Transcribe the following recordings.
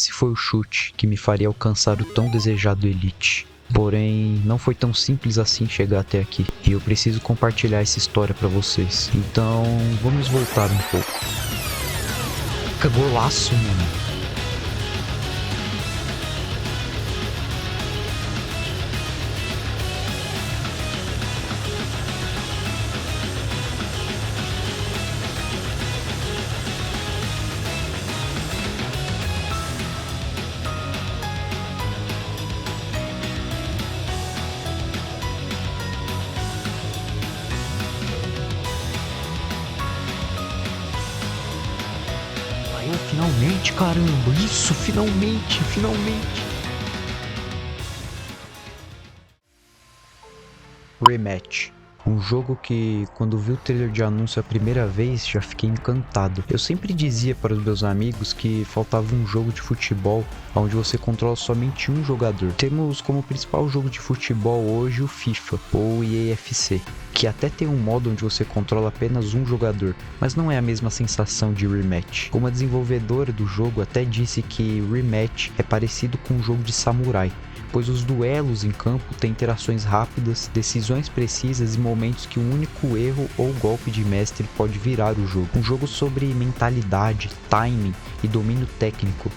Esse foi o chute que me faria alcançar o tão desejado Elite. Porém, não foi tão simples assim chegar até aqui. E eu preciso compartilhar essa história pra vocês. Então, vamos voltar um pouco. Que golaço, mano. Finalmente, caramba, isso, finalmente. Rematch. Um jogo que, quando vi o trailer de anúncio a primeira vez, já fiquei encantado. Eu sempre dizia para os meus amigos que faltava um jogo de futebol onde você controla somente um jogador. Temos como principal jogo de futebol hoje o FIFA, ou EAFC, que até tem um modo onde você controla apenas um jogador, mas não é a mesma sensação de Rematch. Uma desenvolvedora do jogo até disse que Rematch é parecido com um jogo de samurai, pois os duelos em campo têm interações rápidas, decisões precisas e momentos que um único erro ou golpe de mestre pode virar o jogo. Um jogo sobre mentalidade, timing e domínio técnico.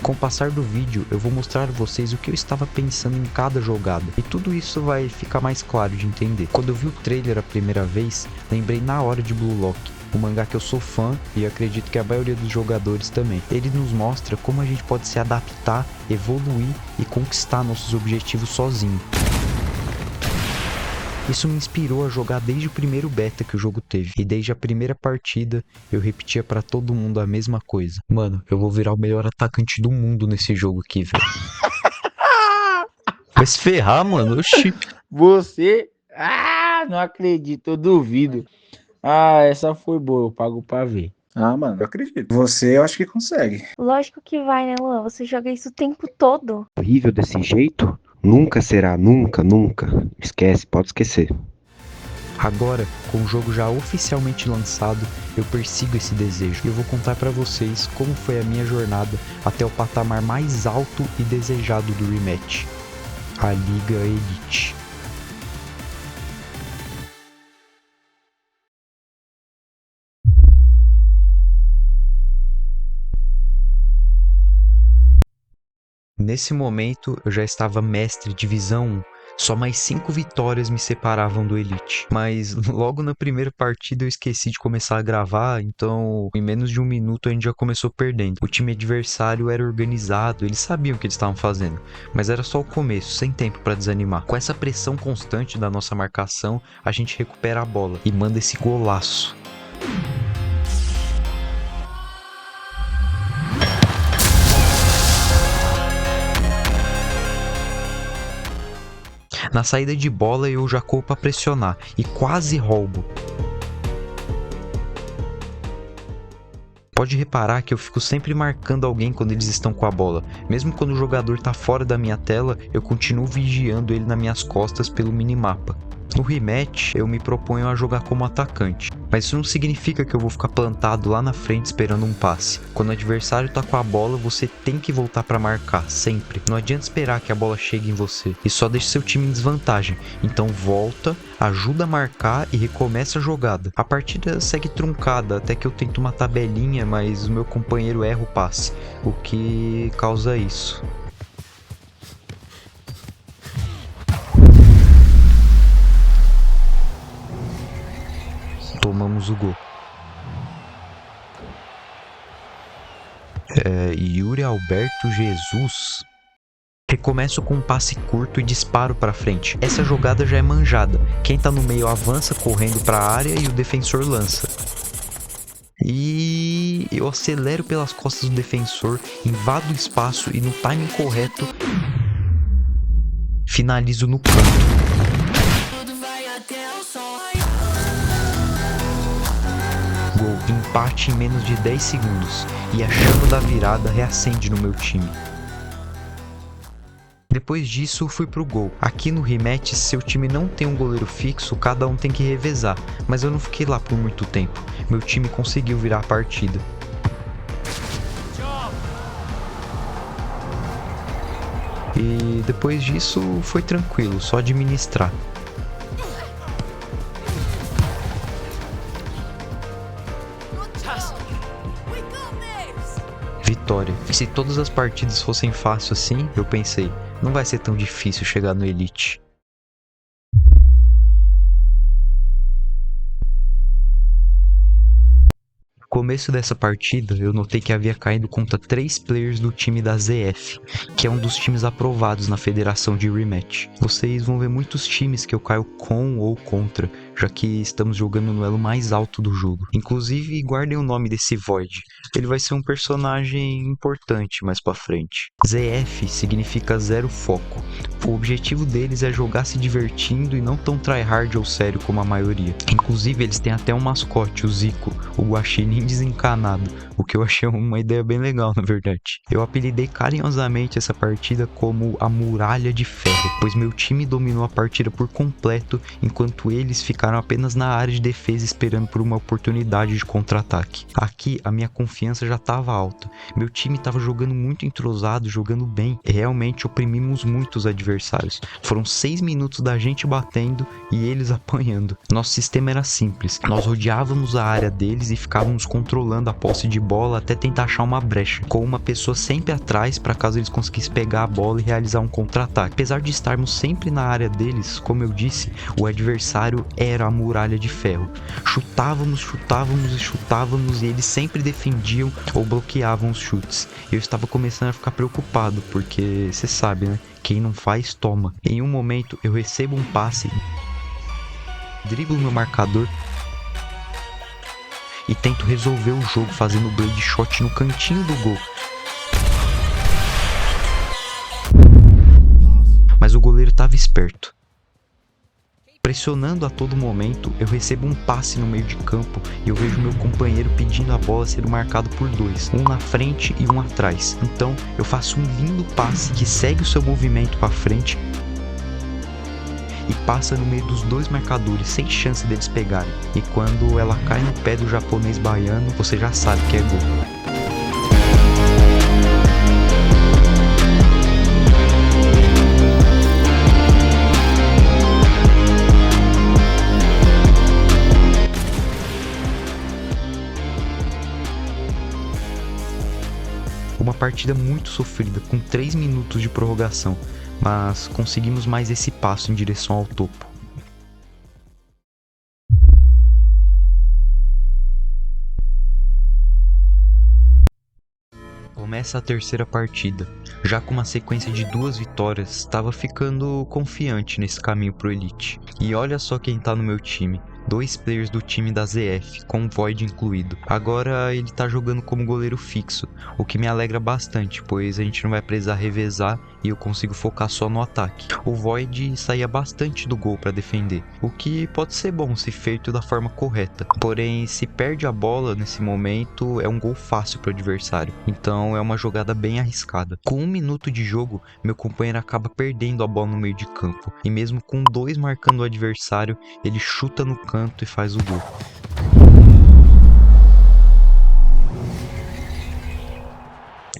Com o passar do vídeo, eu vou mostrar a vocês o que eu estava pensando em cada jogada, e tudo isso vai ficar mais claro de entender. Quando eu vi o trailer a primeira vez, lembrei na hora de Blue Lock, um mangá que eu sou fã e acredito que a maioria dos jogadores também. Ele nos mostra como a gente pode se adaptar, evoluir e conquistar nossos objetivos sozinho. Isso me inspirou a jogar desde o primeiro beta que o jogo teve, e desde a primeira partida eu repetia pra todo mundo a mesma coisa. Mano, eu vou virar o melhor atacante do mundo nesse jogo aqui, velho. Vai se ferrar, mano, oxi. Você? Ah, não acredito, eu duvido. Ah, essa foi boa, eu pago pra ver. Ah, mano, eu acredito. Você, eu acho que consegue. Lógico que vai, né, Luan? Você joga isso o tempo todo. Horrível desse jeito? Nunca será, nunca. Esquece, pode esquecer. Agora, com o jogo já oficialmente lançado, eu persigo esse desejo e eu vou contar pra vocês como foi a minha jornada até o patamar mais alto e desejado do Rematch, a Liga Elite. Nesse momento, eu já estava mestre divisão 1. Só mais 5 vitórias me separavam do Elite. Mas logo na primeira partida eu esqueci de começar a gravar, então em menos de um minuto a gente já começou perdendo. O time adversário era organizado, eles sabiam o que eles estavam fazendo, mas era só o começo, sem tempo para desanimar. Com essa pressão constante da nossa marcação, a gente recupera a bola e manda esse golaço. Na saída de bola eu já corro para pressionar e quase roubo. Pode reparar que eu fico sempre marcando alguém quando eles estão com a bola. Mesmo quando o jogador está fora da minha tela, eu continuo vigiando ele nas minhas costas pelo minimapa. No rematch, eu me proponho a jogar como atacante, mas isso não significa que eu vou ficar plantado lá na frente esperando um passe. Quando o adversário tá com a bola, você tem que voltar para marcar, sempre. Não adianta esperar que a bola chegue em você, e só deixa seu time em desvantagem. Então volta, ajuda a marcar e recomeça a jogada. A partida segue truncada até que eu tento uma tabelinha, mas o meu companheiro erra o passe, o que causa isso. Tomamos o gol. Yuri Alberto Jesus. Recomeço com um passe curto e disparo para frente. Essa jogada já é manjada. Quem tá no meio avança correndo para a área e o defensor lança. E eu acelero pelas costas do defensor, invado o espaço e no timing correto finalizo no canto. Gol, empate em menos de 10 segundos e a chama da virada reacende no meu time. Depois disso, fui pro gol. Aqui no rematch, se seu time não tem um goleiro fixo, cada um tem que revezar, mas eu não fiquei lá por muito tempo. Meu time conseguiu virar a partida. E depois disso foi tranquilo, só administrar. Vitória. E se todas as partidas fossem fáceis assim, eu pensei, não vai ser tão difícil chegar no Elite. No começo dessa partida, eu notei que havia caído contra 3 players do time da ZF, que é um dos times aprovados na federação de rematch. Vocês vão ver muitos times que eu caio com ou contra, já que estamos jogando no elo mais alto do jogo. Inclusive, guardem o nome desse Void, ele vai ser um personagem importante mais pra frente. ZF significa zero foco. O objetivo deles é jogar se divertindo e não tão tryhard ou sério como a maioria. Inclusive, eles têm até um mascote, o Zico, o guaxinim desencanado, o que eu achei uma ideia bem legal, na verdade. Eu apelidei carinhosamente essa partida como a Muralha de Ferro, pois meu time dominou a partida por completo, enquanto eles ficaram apenas na área de defesa esperando por uma oportunidade de contra-ataque. Aqui, a minha confiança já estava alta. Meu time estava jogando muito entrosado, jogando bem, e realmente oprimimos muito os adversários. Foram 6 minutos da gente batendo e eles apanhando. Nosso sistema era simples, nós rodeávamos a área deles e ficávamos controlando a posse de bola até tentar achar uma brecha, com uma pessoa sempre atrás para caso eles conseguissem pegar a bola e realizar um contra-ataque. Apesar de estarmos sempre na área deles, como eu disse, o adversário era a Muralha de Ferro. Chutávamos e eles sempre defendiam ou bloqueavam os chutes. Eu estava começando a ficar preocupado, porque você sabe, né? Quem não faz, toma. Em um momento, eu recebo um passe, driblo meu marcador e tento resolver o jogo fazendo o blade shot no cantinho do gol. Mas o goleiro estava esperto. Pressionando a todo momento, eu recebo um passe no meio de campo e eu vejo meu companheiro pedindo a bola ser marcado por 2, um na frente e um atrás. Então eu faço um lindo passe que segue o seu movimento para frente e passa no meio dos 2 marcadores sem chance deles pegarem. E quando ela cai no pé do japonês baiano, você já sabe que é gol. Uma partida muito sofrida, com 3 minutos de prorrogação, mas conseguimos mais esse passo em direção ao topo. Começa a terceira partida. Já com uma sequência de 2 vitórias, estava ficando confiante nesse caminho pro Elite. E olha só quem tá no meu time. 2 players do time da ZF, com o Void incluído. Agora ele tá jogando como goleiro fixo, o que me alegra bastante, pois a gente não vai precisar revezar e eu consigo focar só no ataque. O Void saía bastante do gol para defender, o que pode ser bom se feito da forma correta. Porém, se perde a bola nesse momento, é um gol fácil para o adversário. Então é uma jogada bem arriscada. Com 1 minuto de jogo, meu companheiro acaba perdendo a bola no meio de campo. E mesmo com 2 marcando o adversário, ele chuta no canto e faz o gol.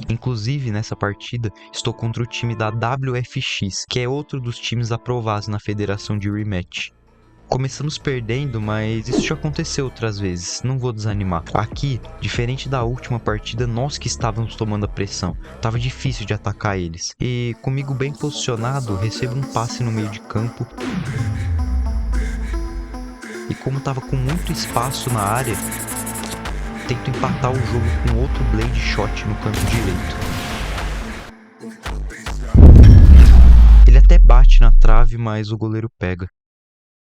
Inclusive, nessa partida, estou contra o time da WFX, que é outro dos times aprovados na federação de rematch. Começamos perdendo, mas isso já aconteceu outras vezes, não vou desanimar. Aqui, diferente da última partida, nós que estávamos tomando a pressão, tava difícil de atacar eles. E comigo bem posicionado, recebo um passe no meio de campo. E como tava com muito espaço na área, tento empatar o jogo com outro blade shot no canto direito. Ele até bate na trave, mas o goleiro pega.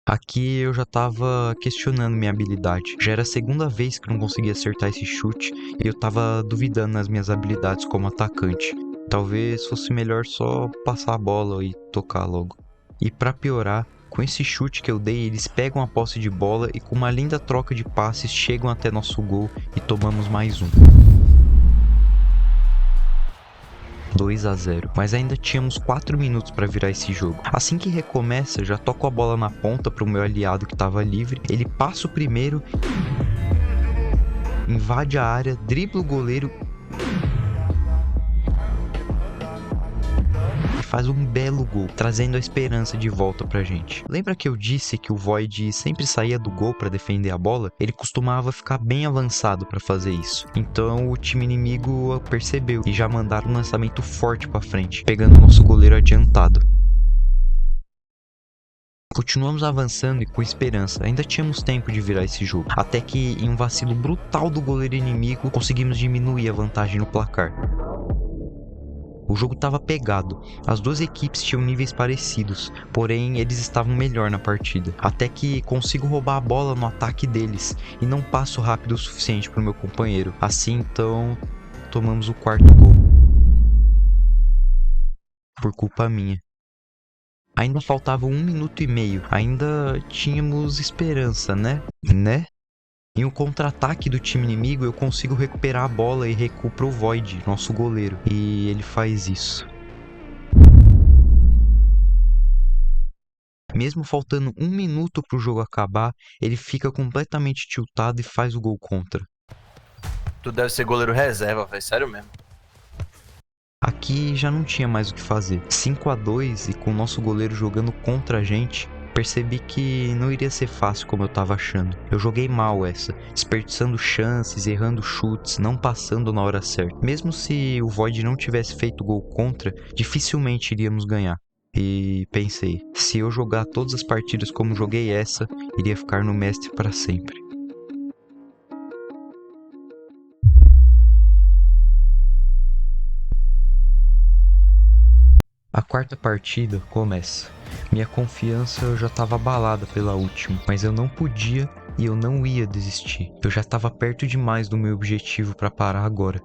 Aqui eu já tava questionando minha habilidade. Já era a segunda vez que não conseguia acertar esse chute e eu tava duvidando nas minhas habilidades como atacante. Talvez fosse melhor só passar a bola e tocar logo. E pra piorar, com esse chute que eu dei, eles pegam a posse de bola e com uma linda troca de passes chegam até nosso gol e tomamos mais um. 2-0, mas ainda tínhamos 4 minutos para virar esse jogo. Assim que recomeça, já toco a bola na ponta para o meu aliado que estava livre, ele passa o primeiro, invade a área, dribla o goleiro e faz um belo gol, trazendo a esperança de volta pra gente. Lembra que eu disse que o Void sempre saía do gol pra defender a bola? Ele costumava ficar bem avançado pra fazer isso. Então o time inimigo percebeu e já mandaram um lançamento forte pra frente, pegando o nosso goleiro adiantado. Continuamos avançando e com esperança, ainda tínhamos tempo de virar esse jogo, até que em um vacilo brutal do goleiro inimigo, conseguimos diminuir a vantagem no placar. O jogo estava pegado, as duas equipes tinham níveis parecidos, porém eles estavam melhor na partida, até que consigo roubar a bola no ataque deles e não passo rápido o suficiente para o meu companheiro. Assim então, tomamos o quarto gol. Por culpa minha. Ainda faltava 1 minuto e meio, ainda tínhamos esperança, né? Em um contra-ataque do time inimigo, eu consigo recuperar a bola e recuo pro Void, nosso goleiro. E ele faz isso. Mesmo faltando 1 minuto pro jogo acabar, ele fica completamente tiltado e faz o gol contra. Tu deve ser goleiro reserva, velho. Sério mesmo. Aqui já não tinha mais o que fazer. 5-2 e com o nosso goleiro jogando contra a gente, percebi que não iria ser fácil como eu tava achando. Eu joguei mal essa, desperdiçando chances, errando chutes, não passando na hora certa. Mesmo se o Void não tivesse feito gol contra, dificilmente iríamos ganhar. E pensei, se eu jogar todas as partidas como joguei essa, iria ficar no mestre para sempre. A quarta partida começa. Minha confiança já estava abalada pela última, mas eu não podia e eu não ia desistir. Eu já estava perto demais do meu objetivo para parar agora.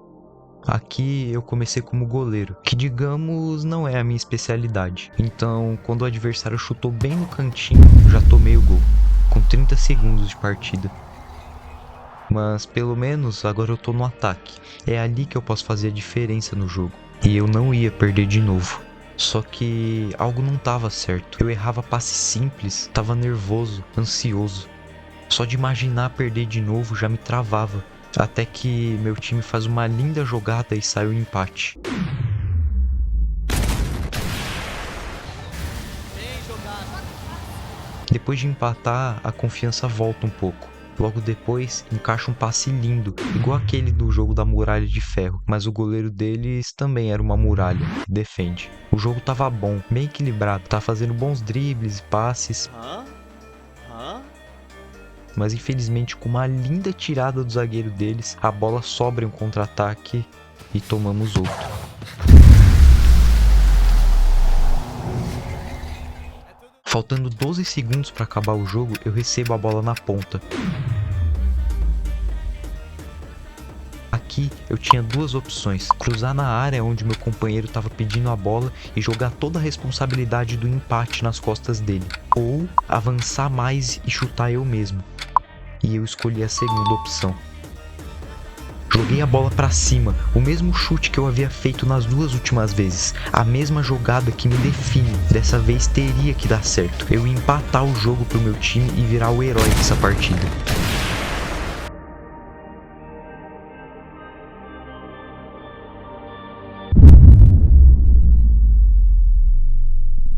Aqui eu comecei como goleiro, que digamos não é a minha especialidade. Então, quando o adversário chutou bem no cantinho, eu já tomei o gol, com 30 segundos de partida. Mas pelo menos agora eu tô no ataque. É ali que eu posso fazer a diferença no jogo. E eu não ia perder de novo. Só que algo não tava certo. Eu errava passe simples, tava nervoso, ansioso. Só de imaginar perder de novo já me travava. Até que meu time faz uma linda jogada e sai o empate. Depois de empatar, a confiança volta um pouco. Logo depois, encaixa um passe lindo, igual aquele do jogo da muralha de ferro, mas o goleiro deles também era uma muralha, defende. O jogo tava bom, bem equilibrado, tava fazendo bons dribles e passes, mas infelizmente com uma linda tirada do zagueiro deles, a bola sobra em um contra-ataque e tomamos outro. Faltando 12 segundos para acabar o jogo, eu recebo a bola na ponta. Aqui eu tinha duas opções: cruzar na área onde meu companheiro estava pedindo a bola e jogar toda a responsabilidade do empate nas costas dele, ou avançar mais e chutar eu mesmo. E eu escolhi a segunda opção. Joguei a bola pra cima, o mesmo chute que eu havia feito nas duas últimas vezes, a mesma jogada que me define. Dessa vez teria que dar certo. Eu ia empatar o jogo pro meu time e virar o herói dessa partida.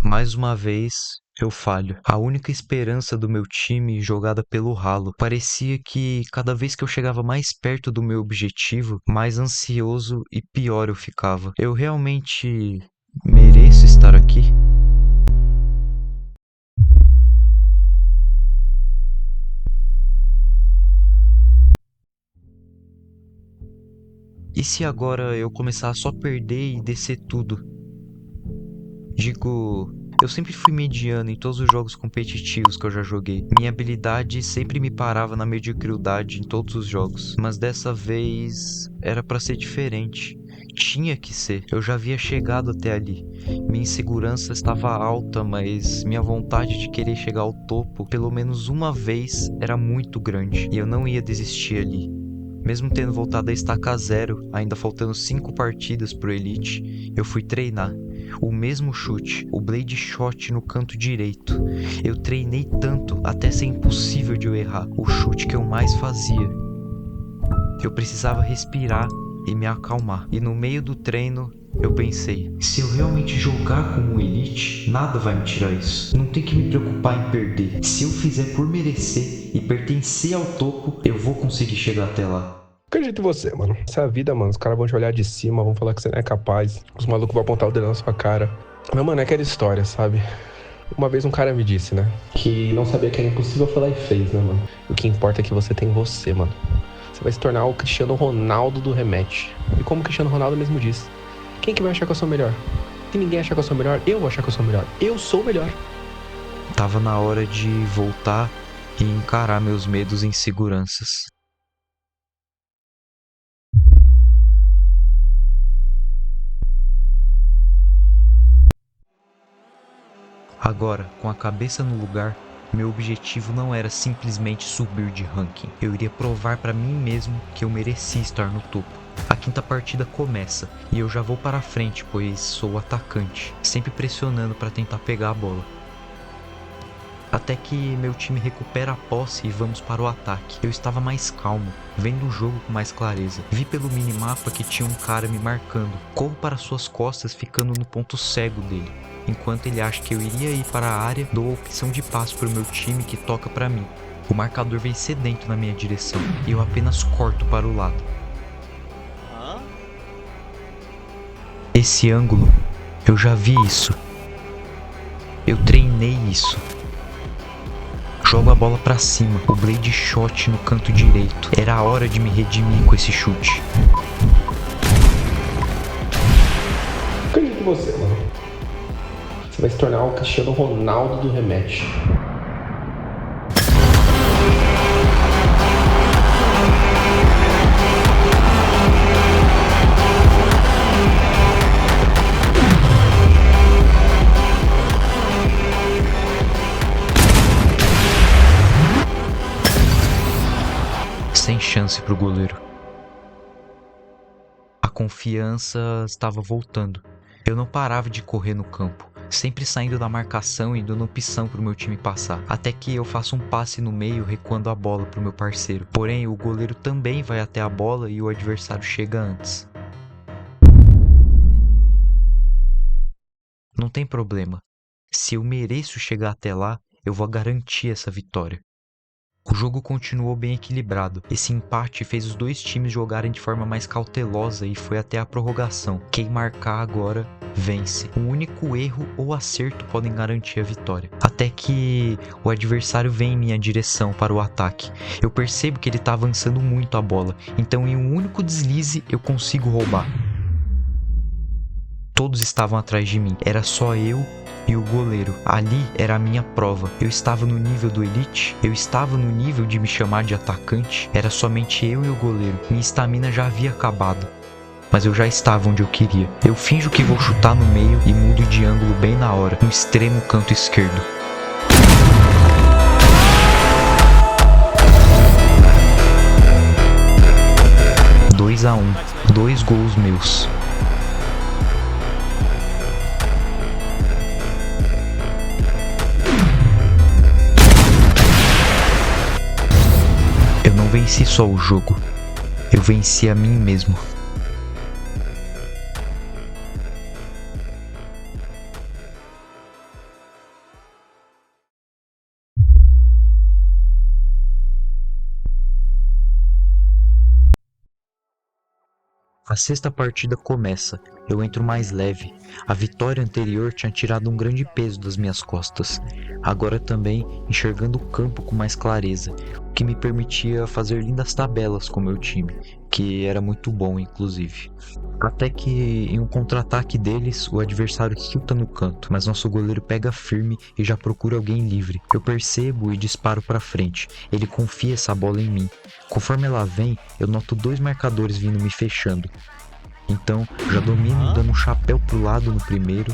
Mais uma vez, eu falho. A única esperança do meu time jogada pelo ralo. Parecia que cada vez que eu chegava mais perto do meu objetivo, mais ansioso e pior eu ficava. Eu realmente mereço estar aqui? E se agora eu começar a só perder e descer tudo? Digo, eu sempre fui mediano em todos os jogos competitivos que eu já joguei. Minha habilidade sempre me parava na mediocridade em todos os jogos. Mas dessa vez era pra ser diferente. Tinha que ser. Eu já havia chegado até ali. Minha insegurança estava alta, mas minha vontade de querer chegar ao topo, pelo menos uma vez, era muito grande. E eu não ia desistir ali. Mesmo tendo voltado a estaca zero, ainda faltando 5 partidas pro Elite, eu fui treinar. O mesmo chute, o blade shot no canto direito. Eu treinei tanto até ser impossível de eu errar, o chute que eu mais fazia. Eu precisava respirar e me acalmar. E no meio do treino, Eu pensei, se eu realmente jogar como elite, nada vai me tirar isso. Não tem que me preocupar em perder. Se eu fizer por merecer e pertencer ao topo, eu vou conseguir chegar até lá. Acredito em você, mano. Essa é a vida, mano. Os caras vão te olhar de cima, vão falar que você não é capaz. Os malucos vão apontar o dedo na sua cara. Mas, mano, é aquela história, sabe? Uma vez um cara me disse, né? Que não sabia que era impossível falar e fez, né, mano? O que importa é que você tem você, mano. Você vai se tornar o Cristiano Ronaldo do rematch. E como o Cristiano Ronaldo mesmo disse, quem que vai achar que eu sou melhor? Se ninguém achar que eu sou melhor, eu vou achar que eu sou melhor. Eu sou o melhor. Tava na hora de voltar e encarar meus medos e inseguranças. Agora, com a cabeça no lugar, meu objetivo não era simplesmente subir de ranking. Eu iria provar para mim mesmo que eu merecia estar no topo. A quinta partida começa e eu já vou para a frente, pois sou o atacante, sempre pressionando para tentar pegar a bola. Até que meu time recupera a posse e vamos para o ataque. Eu estava mais calmo, vendo o jogo com mais clareza. Vi pelo minimapa que tinha um cara me marcando. Corro para suas costas, ficando no ponto cego dele. Enquanto ele acha que eu iria ir para a área, dou a opção de passe para o meu time que toca para mim. O marcador vem sedento na minha direção e eu apenas corto para o lado. Esse ângulo, eu já vi isso. Eu treinei isso. Jogo a bola pra cima, o blade shot no canto direito. Era a hora de me redimir com esse chute. Acredito em você, mano. Você vai se tornar o Cristiano Ronaldo do rematch. Sem chance pro goleiro. A confiança estava voltando. Eu não parava de correr no campo, sempre saindo da marcação e dando opção pro meu time passar, até que eu faço um passe no meio recuando a bola pro meu parceiro. Porém, o goleiro também vai até a bola e o adversário chega antes. Não tem problema. Se eu mereço chegar até lá, eu vou garantir essa vitória. O jogo continuou bem equilibrado. Esse empate fez os dois times jogarem de forma mais cautelosa e foi até a prorrogação. Quem marcar agora, vence. Um único erro ou acerto podem garantir a vitória. Até que o adversário vem em minha direção para o ataque. Eu percebo que ele está avançando muito a bola, então em um único deslize eu consigo roubar. Todos estavam atrás de mim, era só eu e o goleiro. Ali era a minha prova. Eu estava no nível do elite, eu estava no nível de me chamar de atacante. Era somente eu e o goleiro. Minha estamina já havia acabado, mas eu já estava onde eu queria. Eu finjo que vou chutar no meio e mudo de ângulo bem na hora, no extremo canto esquerdo. Dois a 1, 2 gols meus. Eu não venci só o jogo, eu venci a mim mesmo. A sexta partida começa, eu entro mais leve. A vitória anterior tinha tirado um grande peso das minhas costas. Agora também enxergando o campo com mais clareza, o que me permitia fazer lindas tabelas com meu time, que era muito bom inclusive. Até que em um contra-ataque deles, o adversário chuta no canto, mas nosso goleiro pega firme e já procura alguém livre. Eu percebo e disparo para frente, ele confia essa bola em mim. Conforme ela vem, eu noto dois marcadores vindo me fechando. Então, já domino dando um chapéu pro lado no primeiro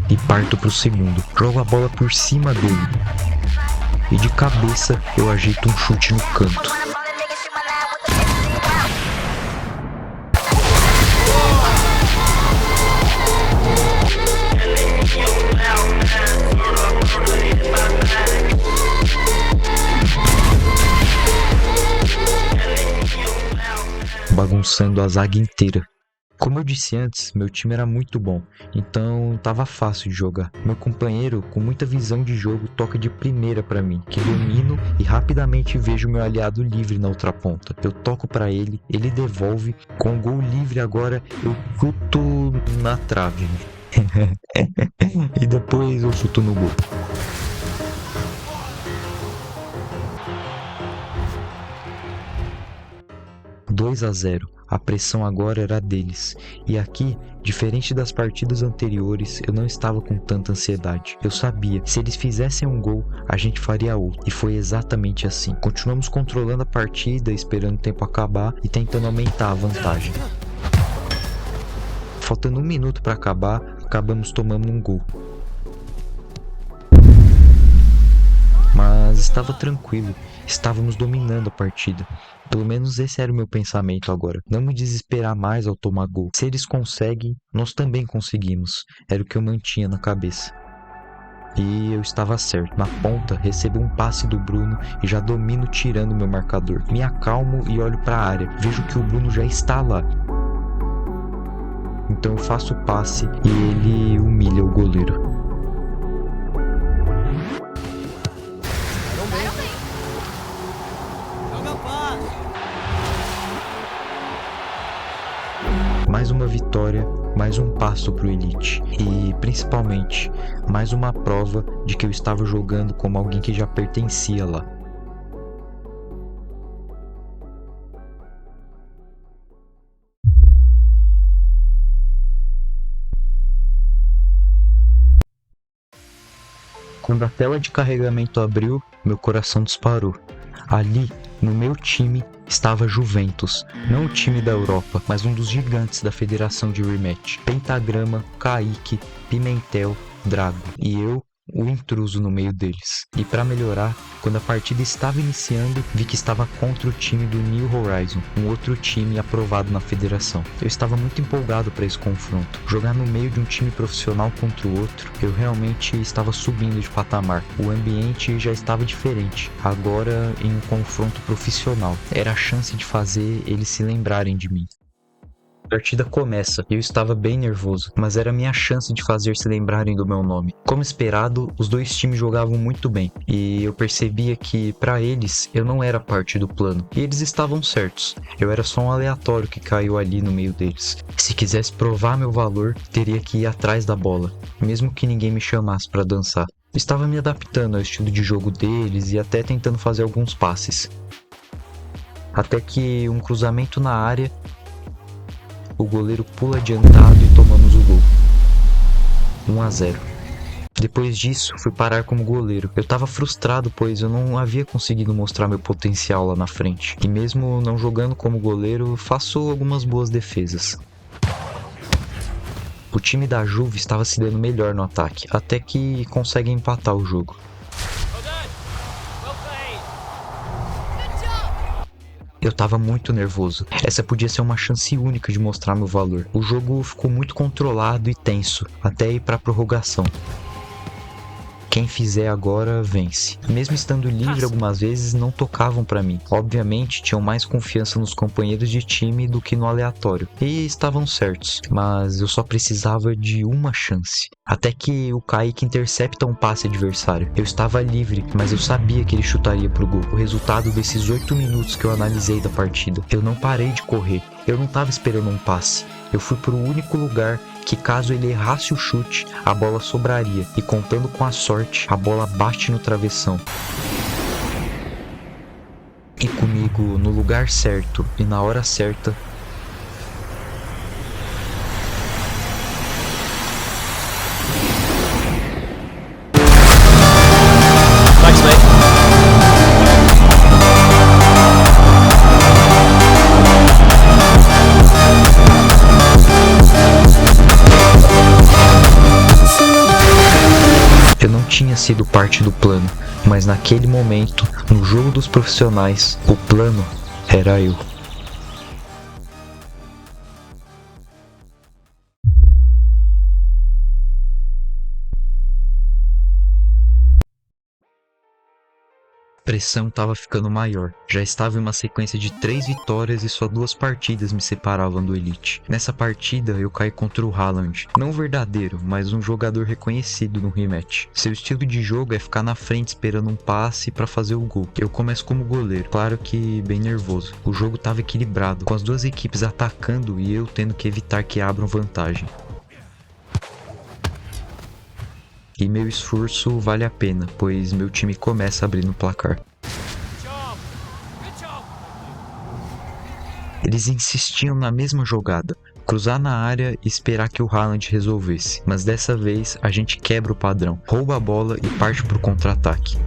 e parto pro segundo. Jogo a bola por cima dele e de cabeça eu ajeito um chute no canto. Bagunçando a zaga inteira. Como eu disse antes, meu time era muito bom, então tava fácil de jogar. Meu companheiro, com muita visão de jogo, toca de primeira pra mim, que domino e rapidamente vejo meu aliado livre na outra ponta. Eu toco pra ele, ele devolve, com o gol livre agora eu chuto na trave. E depois eu chuto no gol. (2-0). A pressão agora era deles. E aqui, diferente das partidas anteriores, eu não estava com tanta ansiedade. Eu sabia, se eles fizessem um gol, a gente faria outro. E foi exatamente assim. Continuamos controlando a partida, esperando o tempo acabar e tentando aumentar a vantagem. Faltando 1 minuto para acabar, acabamos tomando um gol. Mas estava tranquilo, estávamos dominando a partida. Pelo menos esse era o meu pensamento agora. Não me desesperar mais ao tomar gol. Se eles conseguem, nós também conseguimos. Era o que eu mantinha na cabeça. E eu estava certo. Na ponta, recebo um passe do Bruno e já domino tirando meu marcador. Me acalmo e olho para a área. Vejo que o Bruno já está lá. Então eu faço o passe e ele humilha o goleiro. Mais uma vitória, mais um passo pro Elite. E, principalmente, mais uma prova de que eu estava jogando como alguém que já pertencia lá. Quando a tela de carregamento abriu, meu coração disparou. Ali, no meu time, estava Juventus, não o time da Europa, mas um dos gigantes da federação de rematch. Pentagrama, Kaique, Pimentel, Drago e eu, o intruso no meio deles. E para melhorar, quando a partida estava iniciando, vi que estava contra o time do New Horizon, um outro time aprovado na federação. Eu estava muito empolgado para esse confronto. Jogar no meio de um time profissional contra o outro, eu realmente estava subindo de patamar. O ambiente já estava diferente, agora em um confronto profissional. Era a chance de fazer eles se lembrarem de mim. A partida começa e eu estava bem nervoso, mas era a minha chance de fazer se lembrarem do meu nome. Como esperado, os dois times jogavam muito bem e eu percebia que, para eles, eu não era parte do plano. E eles estavam certos, eu era só um aleatório que caiu ali no meio deles. Se quisesse provar meu valor, teria que ir atrás da bola, mesmo que ninguém me chamasse para dançar. Estava me adaptando ao estilo de jogo deles e até tentando fazer alguns passes. Até que um cruzamento na área, o goleiro pula adiantado e tomamos o gol. 1-0. Depois disso, fui parar como goleiro. Eu estava frustrado, pois eu não havia conseguido mostrar meu potencial lá na frente. E mesmo não jogando como goleiro, faço algumas boas defesas. O time da Juve estava se dando melhor no ataque, até que consegue empatar o jogo. Eu tava muito nervoso. Essa podia ser uma chance única de mostrar meu valor. O jogo ficou muito controlado e tenso, até ir pra prorrogação. Quem fizer agora, vence. Mesmo estando livre algumas vezes, não tocavam pra mim. Obviamente, tinham mais confiança nos companheiros de time do que no aleatório. E estavam certos, mas eu só precisava de uma chance. Até que o Kaique intercepta um passe adversário. Eu estava livre, mas eu sabia que ele chutaria pro gol. O resultado desses 8 minutos que eu analisei da partida. Eu não parei de correr. Eu não estava esperando um passe. Eu fui pro único lugar que, caso ele errasse o chute, a bola sobraria. E contando com a sorte, a bola bate no travessão. E comigo no lugar certo e na hora certa, eu não tinha sido parte do plano, mas naquele momento, no jogo dos profissionais, o plano era eu. pressão estava ficando maior. Já estava em uma sequência de 3 vitórias e só 2 partidas me separavam do Elite. Nessa partida eu caí contra o Haaland. Não verdadeiro, mas um jogador reconhecido no rematch. Seu estilo de jogo é ficar na frente esperando um passe para fazer o gol. Eu começo como goleiro, claro que bem nervoso. O jogo estava equilibrado, com as duas equipes atacando e eu tendo que evitar que abram vantagem. E meu esforço vale a pena, pois meu time começa a abrir no placar. Eles insistiam na mesma jogada, cruzar na área e esperar que o Haaland resolvesse. Mas dessa vez a gente quebra o padrão, rouba a bola e parte para o contra-ataque.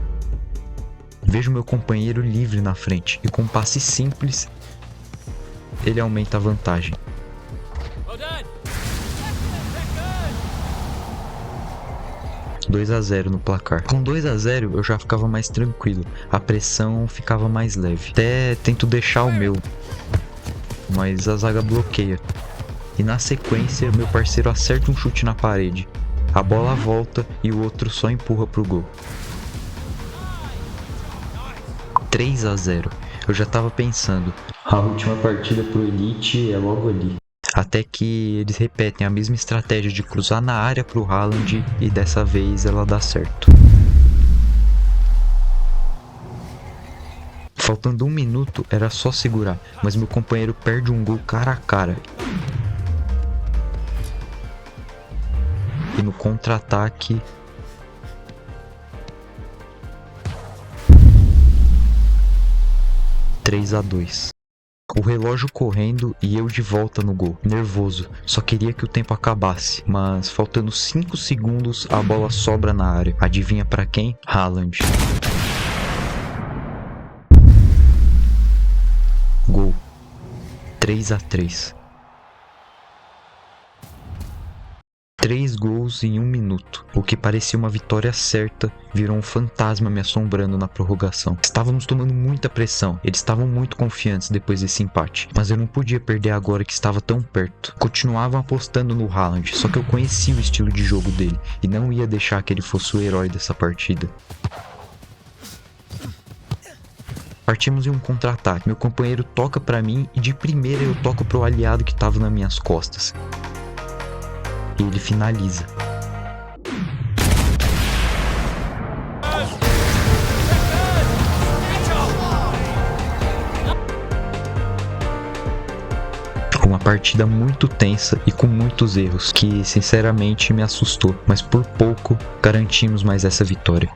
Vejo meu companheiro livre na frente e com um passe simples, ele aumenta a vantagem. 2-0 no placar. Com 2-0 eu já ficava mais tranquilo, a pressão ficava mais leve. Até tento deixar o meu, mas a zaga bloqueia. E na sequência meu parceiro acerta um chute na parede. A bola volta e o outro só empurra pro gol. 3-0. Eu já tava pensando, a última partida pro Elite é logo ali. Até que eles repetem a mesma estratégia de cruzar na área pro Haaland e dessa vez ela dá certo. Faltando 1 minuto era só segurar, mas meu companheiro perde um gol cara a cara. E no contra-ataque... (3-2). O relógio correndo e eu de volta no gol, nervoso, só queria que o tempo acabasse, mas faltando 5 segundos a bola sobra na área. Adivinha pra quem? Haaland. Gol. 3-3. 3 gols em 1 minuto. O que parecia uma vitória certa virou um fantasma me assombrando na prorrogação. Estávamos tomando muita pressão, eles estavam muito confiantes depois desse empate, mas eu não podia perder agora que estava tão perto. Continuavam apostando no Haaland, só que eu conhecia o estilo de jogo dele e não ia deixar que ele fosse o herói dessa partida. Partimos em um contra-ataque. Meu companheiro toca pra mim e de primeira eu toco pro aliado que estava nas minhas costas. E ele finaliza. Uma partida muito tensa e com muitos erros, que sinceramente me assustou, mas por pouco garantimos mais essa vitória.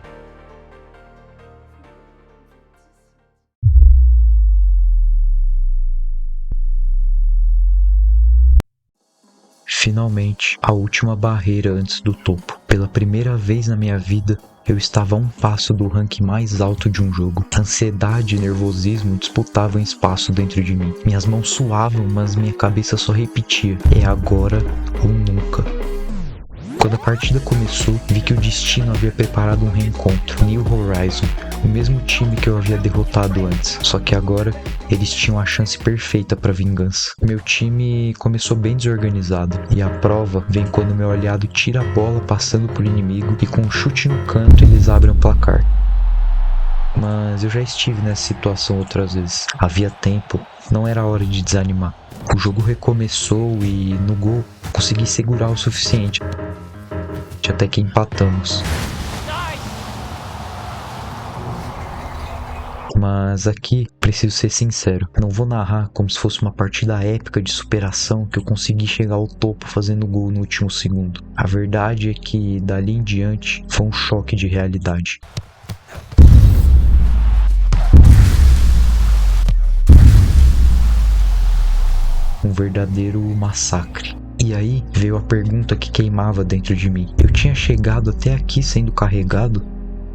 Finalmente, a última barreira antes do topo. Pela primeira vez na minha vida, eu estava a um passo do ranking mais alto de um jogo. Ansiedade e nervosismo disputavam espaço dentro de mim. Minhas mãos suavam, mas minha cabeça só repetia: é agora ou nunca. Quando a partida começou, vi que o destino havia preparado um reencontro. New Horizon, o mesmo time que eu havia derrotado antes, só que agora eles tinham a chance perfeita para vingança. Meu time começou bem desorganizado, e a prova vem quando meu aliado tira a bola passando por inimigo e com um chute no canto eles abrem o placar. Mas eu já estive nessa situação outras vezes. Havia tempo, não era hora de desanimar. O jogo recomeçou e no gol consegui segurar o suficiente até que empatamos. Mas aqui preciso ser sincero, não vou narrar como se fosse uma partida épica de superação que eu consegui chegar ao topo fazendo gol no último segundo. A verdade é que dali em diante foi um choque de realidade. Um verdadeiro massacre. E aí veio a pergunta que queimava dentro de mim. Eu tinha chegado até aqui sendo carregado?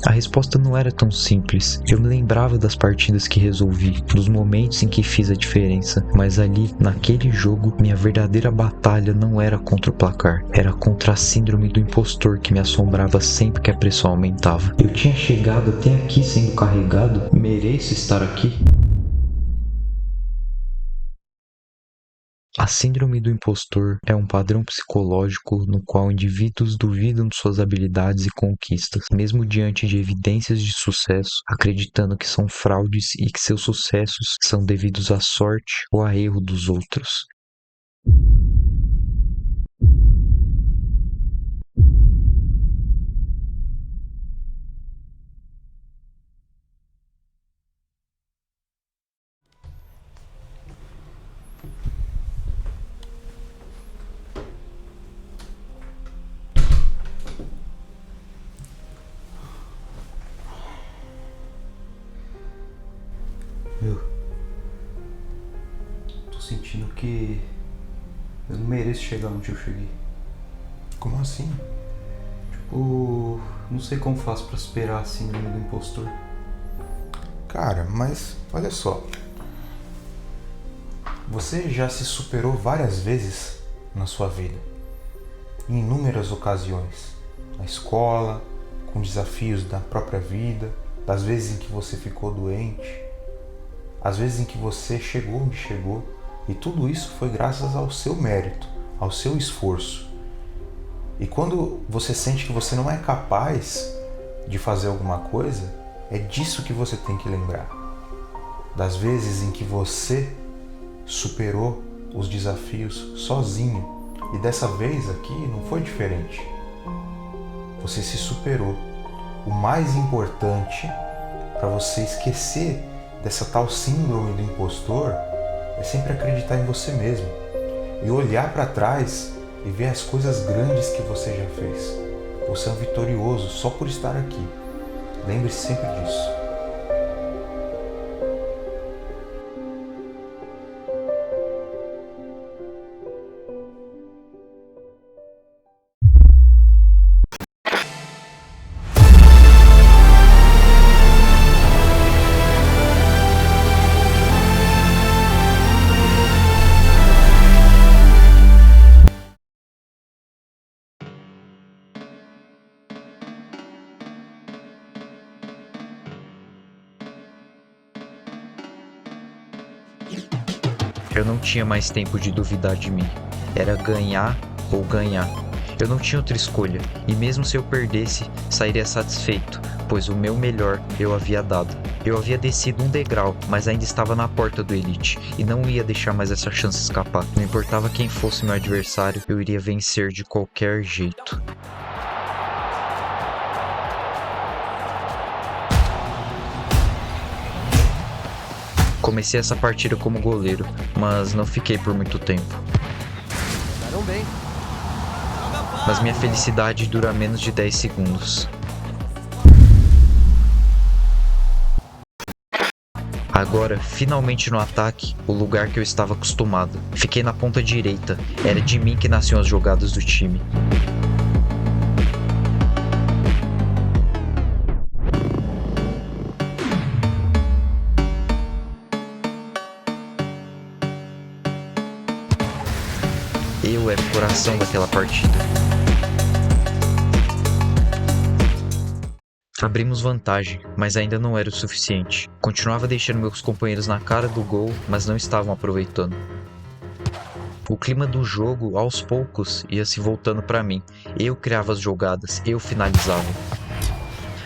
A resposta não era tão simples. Eu me lembrava das partidas que resolvi, dos momentos em que fiz a diferença, mas ali, naquele jogo, minha verdadeira batalha não era contra o placar, era contra a síndrome do impostor que me assombrava sempre que a pressão aumentava. Eu tinha chegado até aqui sendo carregado? Mereço estar aqui? A síndrome do impostor é um padrão psicológico no qual indivíduos duvidam de suas habilidades e conquistas, mesmo diante de evidências de sucesso, acreditando que são fraudes e que seus sucessos são devidos à sorte ou a erro dos outros. Tô sentindo que eu não mereço chegar onde eu cheguei. Como assim? Tipo, não sei como faço pra superar a síndrome do impostor. Cara, mas olha só. Você já se superou várias vezes na sua vida. Em inúmeras ocasiões. Na escola, com desafios da própria vida, das vezes em que você ficou doente, as vezes em que você chegou onde chegou. E tudo isso foi graças ao seu mérito, ao seu esforço. E quando você sente que você não é capaz de fazer alguma coisa, é disso que você tem que lembrar. Das vezes em que você superou os desafios sozinho. E dessa vez aqui não foi diferente. Você se superou. O mais importante para você esquecer dessa tal síndrome do impostor é sempre acreditar em você mesmo e olhar para trás e ver as coisas grandes que você já fez. Você é um vitorioso só por estar aqui. Lembre-se sempre disso. Eu não tinha mais tempo de duvidar de mim. Era ganhar ou ganhar. Eu não tinha outra escolha, e mesmo se eu perdesse, sairia satisfeito, pois o meu melhor eu havia dado. Eu havia descido um degrau, mas ainda estava na porta do Elite, e não ia deixar mais essa chance escapar. Não importava quem fosse meu adversário, eu iria vencer de qualquer jeito. Comecei essa partida como goleiro, mas não fiquei por muito tempo. Mas minha felicidade dura menos de 10 segundos. Agora, finalmente no ataque, o lugar que eu estava acostumado. Fiquei na ponta direita, era de mim que nasciam as jogadas do time. Eu era o coração daquela partida. Abrimos vantagem, mas ainda não era o suficiente. Continuava deixando meus companheiros na cara do gol, mas não estavam aproveitando. O clima do jogo, aos poucos, ia se voltando para mim. Eu criava as jogadas, eu finalizava.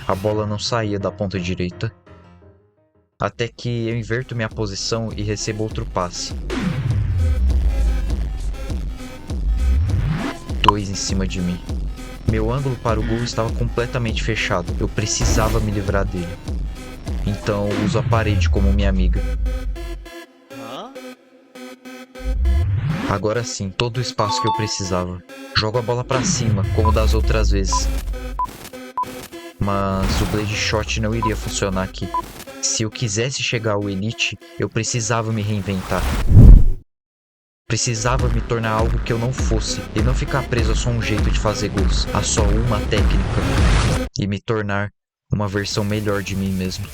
A bola não saía da ponta direita. Até que eu inverto minha posição e recebo outro passe. 2 em cima de mim. Meu ângulo para o gol estava completamente fechado. Eu precisava me livrar dele. Então uso a parede como minha amiga. Agora sim, todo o espaço que eu precisava. Jogo a bola para cima, como das outras vezes. Mas o Blade Shot não iria funcionar aqui. Se eu quisesse chegar ao Elite, eu precisava me reinventar. Precisava me tornar algo que eu não fosse e não ficar preso a só um jeito de fazer gols, a só uma técnica, e me tornar uma versão melhor de mim mesmo.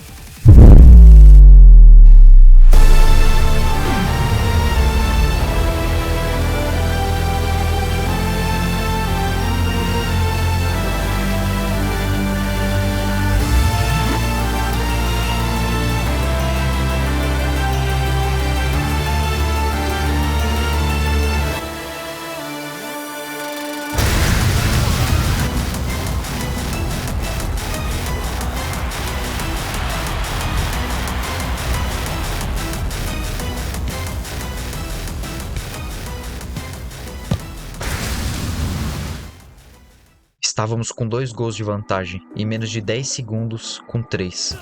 Estávamos com 2 gols de vantagem, em menos de 10 segundos, com 3.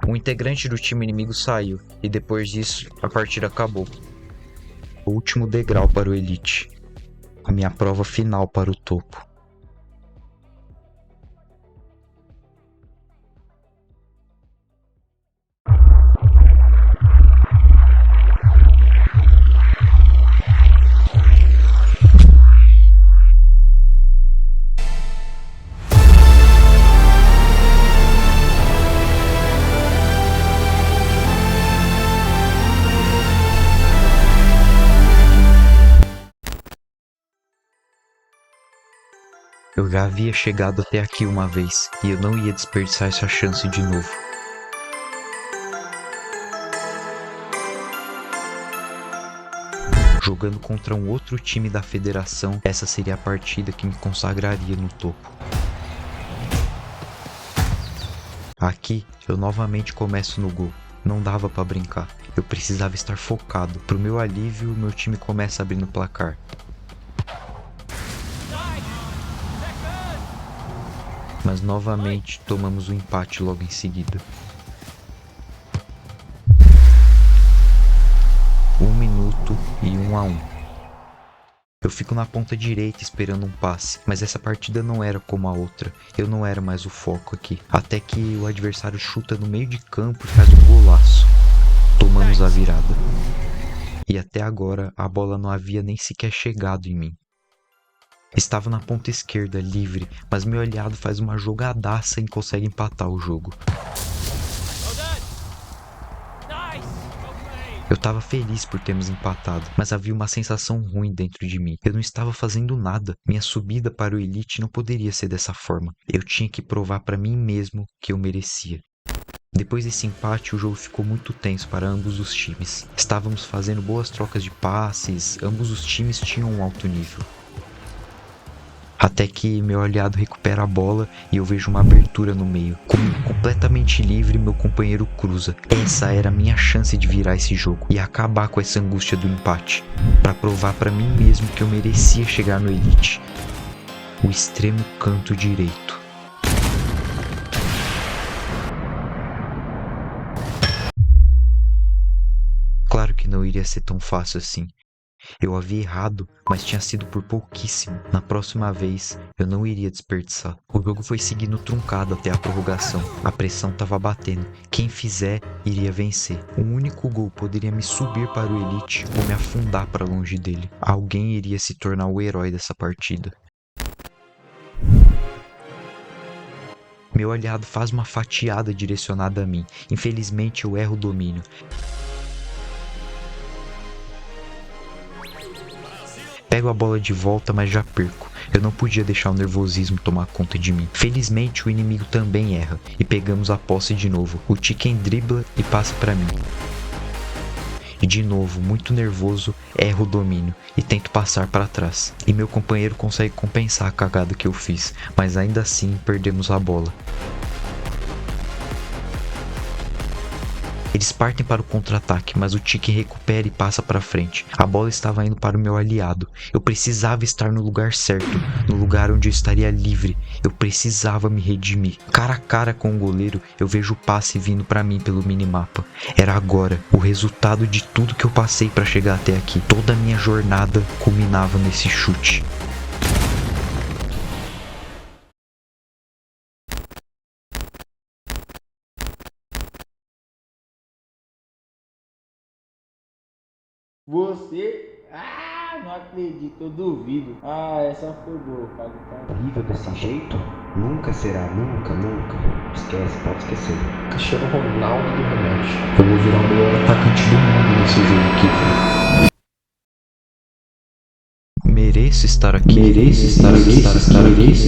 Um integrante do time inimigo saiu, e depois disso, a partida acabou. O último degrau para o Elite. A minha prova final para o topo. Eu já havia chegado até aqui uma vez, e eu não ia desperdiçar essa chance de novo. Jogando contra um outro time da federação, essa seria a partida que me consagraria no topo. Aqui, eu novamente começo no gol. Não dava pra brincar. Eu precisava estar focado. Pro meu alívio, meu time começa abrindo o placar. Mas novamente tomamos o empate logo em seguida. 1 minuto e 1-1. Eu fico na ponta direita esperando um passe, mas essa partida não era como a outra. Eu não era mais o foco aqui. Até que o adversário chuta no meio de campo e faz um golaço. Tomamos a virada. E até agora a bola não havia nem sequer chegado em mim. Estava na ponta esquerda, livre, mas meu aliado faz uma jogadaça e consegue empatar o jogo. Eu estava feliz por termos empatado, mas havia uma sensação ruim dentro de mim. Eu não estava fazendo nada. Minha subida para o Elite não poderia ser dessa forma. Eu tinha que provar para mim mesmo que eu merecia. Depois desse empate, o jogo ficou muito tenso para ambos os times. Estávamos fazendo boas trocas de passes, ambos os times tinham um alto nível. Até que meu aliado recupera a bola e eu vejo uma abertura no meio. Comigo completamente livre, meu companheiro cruza. Essa era a minha chance de virar esse jogo e acabar com essa angústia do empate. Para provar para mim mesmo que eu merecia chegar no Elite. O extremo canto direito. Claro que não iria ser tão fácil assim. Eu havia errado, mas tinha sido por pouquíssimo. Na próxima vez, eu não iria desperdiçar. O jogo foi seguindo truncado até a prorrogação. A pressão estava batendo. Quem fizer, iria vencer. Um único gol poderia me subir para o Elite ou me afundar para longe dele. Alguém iria se tornar o herói dessa partida. Meu aliado faz uma fatiada direcionada a mim. Infelizmente, eu erro o domínio. Pego a bola de volta, mas já perco. Eu não podia deixar o nervosismo tomar conta de mim. Felizmente, o inimigo também erra, e pegamos a posse de novo. O Chicken dribla e passa para mim. E de novo, muito nervoso, erro o domínio e tento passar para trás. E meu companheiro consegue compensar a cagada que eu fiz, mas ainda assim perdemos a bola. Eles partem para o contra-ataque, mas o Chicken recupera e passa para frente. A bola estava indo para o meu aliado. Eu precisava estar no lugar certo, no lugar onde eu estaria livre. Eu precisava me redimir. Cara a cara com o goleiro, eu vejo o passe vindo para mim pelo minimapa. Era agora, o resultado de tudo que eu passei para chegar até aqui. Toda a minha jornada culminava nesse chute. Você... não acredito, eu duvido. Essa foi boa, pago pra... Horrível desse jeito? Nunca será, nunca, nunca. Esquece, pode esquecer. Cristiano Ronaldo do remédio. Eu vou virar o melhor atacante do mundo nesse jogo aqui, velho. Mereço estar aqui. Mereço estar aqui. Mereço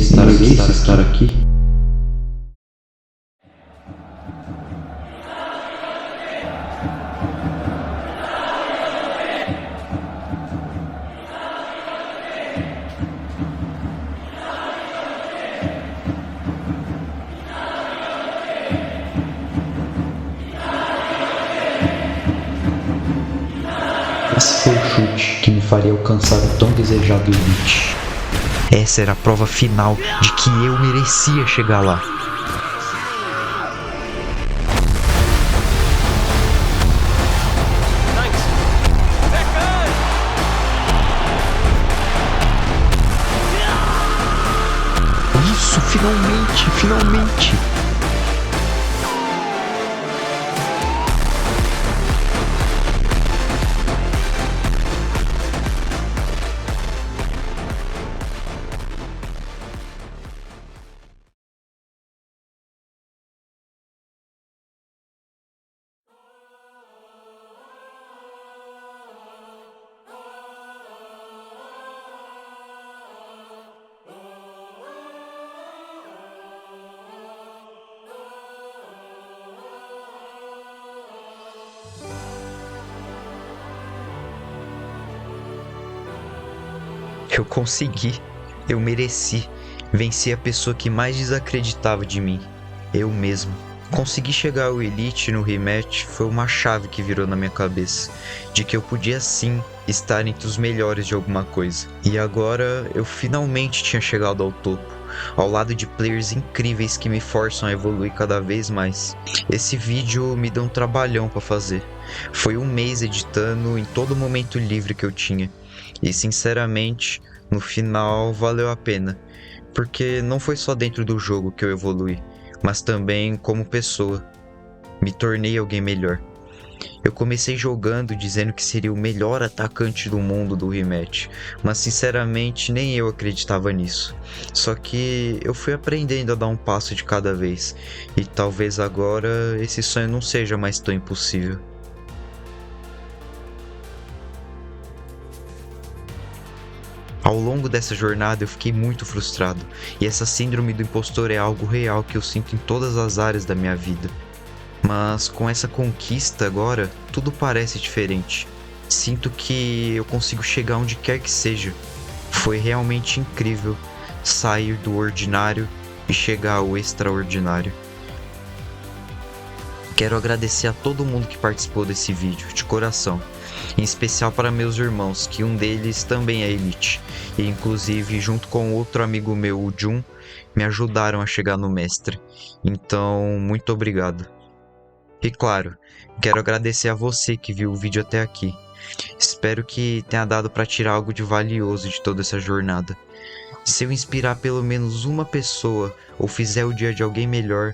estar aqui. Esse foi o chute que me faria alcançar o tão desejado Elite. Essa era a prova final de que eu merecia chegar lá. Isso, finalmente, finalmente! Eu consegui, eu mereci, venci a pessoa que mais desacreditava de mim, eu mesmo. Conseguir chegar ao Elite no rematch foi uma chave que virou na minha cabeça, de que eu podia sim estar entre os melhores de alguma coisa. E agora eu finalmente tinha chegado ao topo, ao lado de players incríveis que me forçam a evoluir cada vez mais. Esse vídeo me deu um trabalhão pra fazer. Foi um mês editando em todo momento livre que eu tinha. E sinceramente, no final valeu a pena, porque não foi só dentro do jogo que eu evolui, mas também como pessoa. Me tornei alguém melhor. Eu comecei jogando dizendo que seria o melhor atacante do mundo do rematch, mas sinceramente nem eu acreditava nisso. Só que eu fui aprendendo a dar um passo de cada vez, e talvez agora esse sonho não seja mais tão impossível. Ao longo dessa jornada eu fiquei muito frustrado, e essa síndrome do impostor é algo real que eu sinto em todas as áreas da minha vida. Mas com essa conquista agora, tudo parece diferente. Sinto que eu consigo chegar onde quer que seja. Foi realmente incrível sair do ordinário e chegar ao extraordinário. Quero agradecer a todo mundo que participou desse vídeo, de coração. Em especial para meus irmãos, que um deles também é Elite. E inclusive, junto com outro amigo meu, o Jun, me ajudaram a chegar no mestre. Então, muito obrigado. E claro, quero agradecer a você que viu o vídeo até aqui. Espero que tenha dado para tirar algo de valioso de toda essa jornada. Se eu inspirar pelo menos uma pessoa ou fizer o dia de alguém melhor,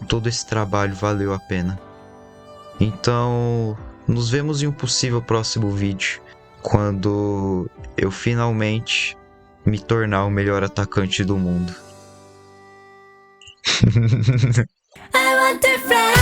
todo esse trabalho valeu a pena. Então, nos vemos em um possível próximo vídeo, quando eu finalmente me tornar o melhor atacante do mundo. I want to fly.